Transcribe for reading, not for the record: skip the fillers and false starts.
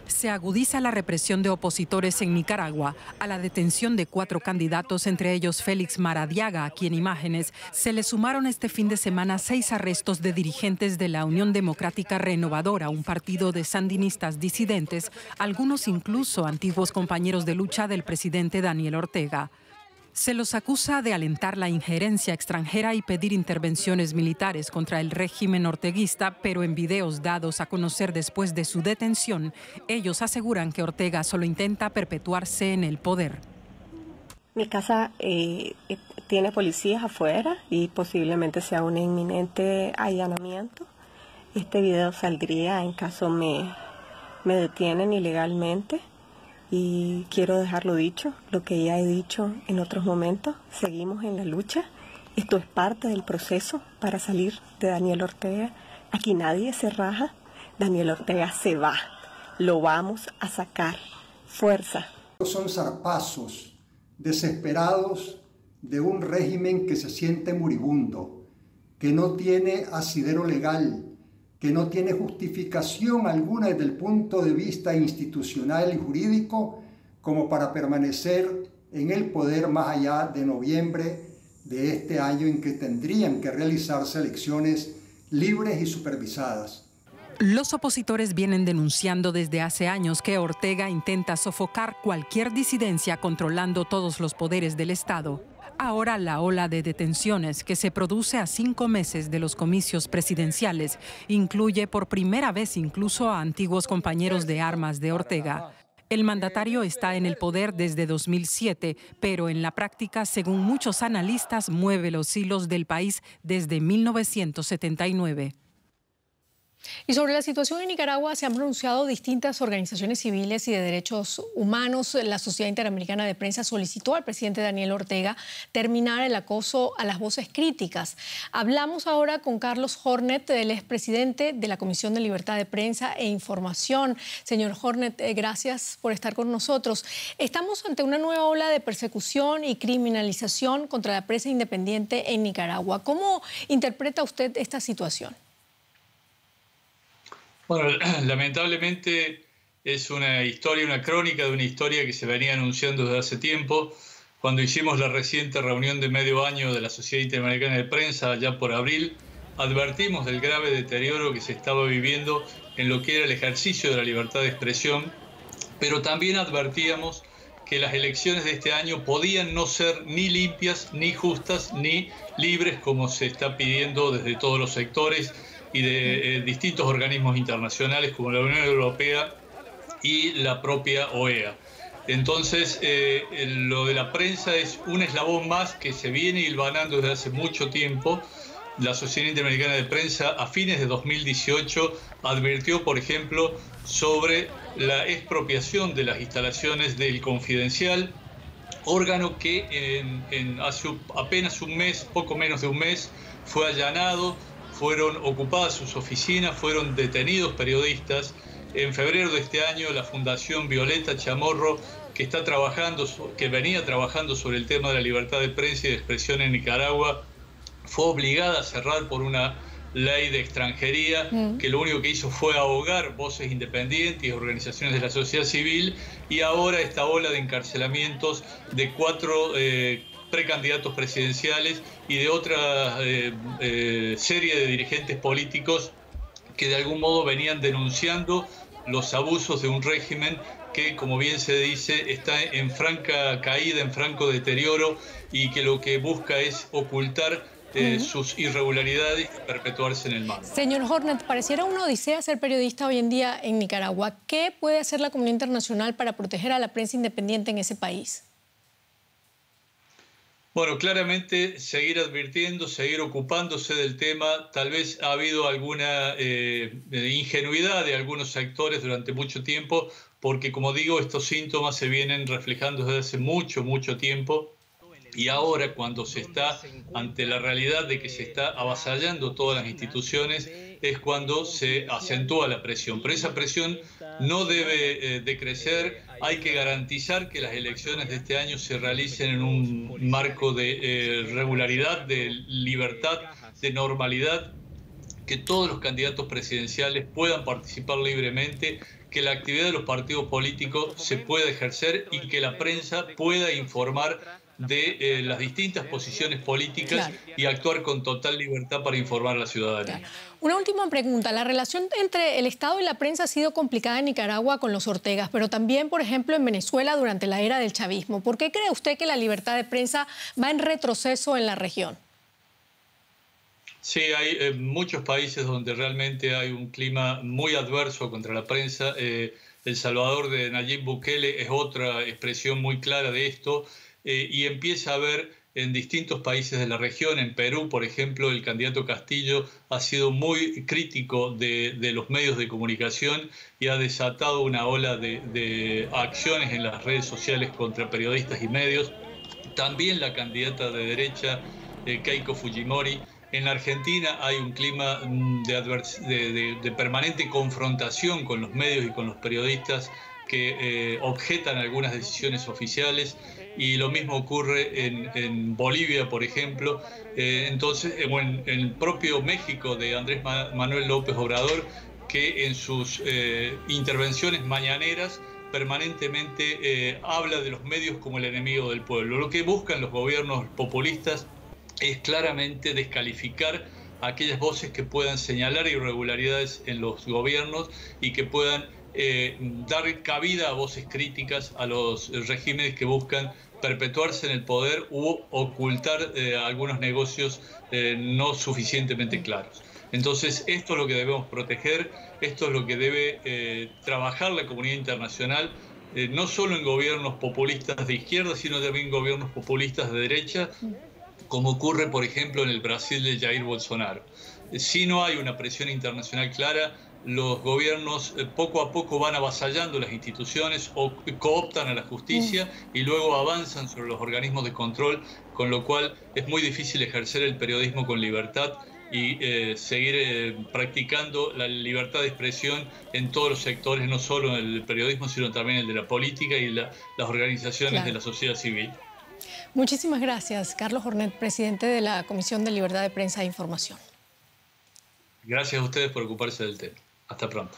Se agudiza la represión de opositores en Nicaragua a la detención de 4 candidatos, entre ellos Félix Maradiaga, a quien imágenes se le sumaron este fin de semana 6 arrestos de dirigentes de la Unión Democrática Renovadora, un partido de sandinistas disidentes, algunos incluso antiguos compañeros de lucha del presidente Daniel Ortega. Se los acusa de alentar la injerencia extranjera y pedir intervenciones militares contra el régimen orteguista, pero en videos dados a conocer después de su detención, ellos aseguran que Ortega solo intenta perpetuarse en el poder. Mi casa tiene policías afuera y posiblemente sea un inminente allanamiento. Este video saldría en caso me detienen ilegalmente. Y quiero dejarlo dicho, lo que ya he dicho en otros momentos, seguimos en la lucha. Esto es parte del proceso para salir de Daniel Ortega. Aquí nadie se raja, Daniel Ortega se va, lo vamos a sacar. Fuerza. Son zarpazos desesperados de un régimen que se siente moribundo, que no tiene asidero legal, que no tiene justificación alguna desde el punto de vista institucional y jurídico como para permanecer en el poder más allá de noviembre de este año, en que tendrían que realizarse elecciones libres y supervisadas. Los opositores vienen denunciando desde hace años que Ortega intenta sofocar cualquier disidencia controlando todos los poderes del Estado. Ahora la ola de detenciones que se produce a 5 meses de los comicios presidenciales incluye por primera vez incluso a antiguos compañeros de armas de Ortega. El mandatario está en el poder desde 2007, pero en la práctica, según muchos analistas, mueve los hilos del país desde 1979. Y sobre la situación en Nicaragua se han pronunciado distintas organizaciones civiles y de derechos humanos. La Sociedad Interamericana de Prensa solicitó al presidente Daniel Ortega terminar el acoso a las voces críticas. Hablamos ahora con Carlos Hornet, el expresidente de la Comisión de Libertad de Prensa e Información. Señor Hornet, gracias por estar con nosotros. Estamos ante una nueva ola de persecución y criminalización contra la prensa independiente en Nicaragua. ¿Cómo interpreta usted esta situación? Bueno, lamentablemente es una historia, una crónica de una historia que se venía anunciando desde hace tiempo. Cuando hicimos la reciente reunión de medio año de la Sociedad Interamericana de Prensa, allá por abril, advertimos del grave deterioro que se estaba viviendo en lo que era el ejercicio de la libertad de expresión, pero también advertíamos que las elecciones de este año podían no ser ni limpias, ni justas, ni libres, como se está pidiendo desde todos los sectores y de distintos organismos internacionales como la Unión Europea y la propia OEA. Entonces, lo de la prensa es un eslabón más que se viene hilvanando desde hace mucho tiempo. La Sociedad Interamericana de Prensa a fines de 2018 advirtió, por ejemplo, sobre la expropiación de las instalaciones del Confidencial, órgano que hace apenas un mes, poco menos de un mes, fue allanado. Fueron ocupadas sus oficinas, fueron detenidos periodistas. En febrero de este año, la Fundación Violeta Chamorro, que venía trabajando sobre el tema de la libertad de prensa y de expresión en Nicaragua, fue obligada a cerrar por una ley de extranjería que lo único que hizo fue ahogar voces independientes y organizaciones de la sociedad civil, y ahora esta ola de encarcelamientos de 4 precandidatos presidenciales y de otra serie de dirigentes políticos que de algún modo venían denunciando los abusos de un régimen que, como bien se dice, está en franca caída, en franco deterioro, y que lo que busca es ocultar sus irregularidades y perpetuarse en el mando. Señor Hornet, pareciera una odisea ser periodista hoy en día en Nicaragua. ¿Qué puede hacer la comunidad internacional para proteger a la prensa independiente en ese país? Bueno, claramente seguir advirtiendo, seguir ocupándose del tema. Tal vez ha habido alguna ingenuidad de algunos sectores durante mucho tiempo, porque, como digo, estos síntomas se vienen reflejando desde hace mucho tiempo. Y ahora, cuando se está ante la realidad de que se está avasallando todas las instituciones, es cuando se acentúa la presión. Pero esa presión no debe decrecer. Hay que garantizar que las elecciones de este año se realicen en un marco de regularidad, de libertad, de normalidad, que todos los candidatos presidenciales puedan participar libremente, que la actividad de los partidos políticos se pueda ejercer y que la prensa pueda informar de las distintas posiciones políticas y actuar con total libertad para informar a la ciudadanía. Una última pregunta. La relación entre el Estado y la prensa ha sido complicada en Nicaragua con los Ortegas, pero también, por ejemplo, en Venezuela durante la era del chavismo. ¿Por qué cree usted que la libertad de prensa va en retroceso en la región? Sí, hay muchos países donde realmente hay un clima muy adverso contra la prensa. El Salvador de Nayib Bukele es otra expresión muy clara de esto. Y empieza a haber en distintos países de la región. En Perú, por ejemplo, el candidato Castillo ha sido muy crítico de los medios de comunicación y ha desatado una ola de acciones en las redes sociales contra periodistas y medios. También la candidata de derecha, Keiko Fujimori. En la Argentina hay un clima de permanente confrontación con los medios y con los periodistas que objetan algunas decisiones oficiales, y lo mismo ocurre en Bolivia, por ejemplo. O en el propio México de Andrés Manuel López Obrador, que en sus intervenciones mañaneras permanentemente habla de los medios como el enemigo del pueblo. Lo que buscan los gobiernos populistas es claramente descalificar a aquellas voces que puedan señalar irregularidades en los gobiernos y que puedan dar cabida a voces críticas a los regímenes que buscan perpetuarse en el poder u ocultar algunos negocios no suficientemente claros. Entonces, esto es lo que debemos proteger, esto es lo que debe trabajar la comunidad internacional, no solo en gobiernos populistas de izquierda, sino también en gobiernos populistas de derecha, como ocurre, por ejemplo, en el Brasil de Jair Bolsonaro. Si no hay una presión internacional clara, los gobiernos poco a poco van avasallando las instituciones o cooptan a la justicia y luego avanzan sobre los organismos de control, con lo cual es muy difícil ejercer el periodismo con libertad y seguir practicando la libertad de expresión en todos los sectores, no solo en el periodismo, sino también el de la política y las organizaciones de la sociedad civil. Muchísimas gracias, Carlos Jornet, presidente de la Comisión de Libertad de Prensa e Información. Gracias a ustedes por ocuparse del tema. Hasta pronto.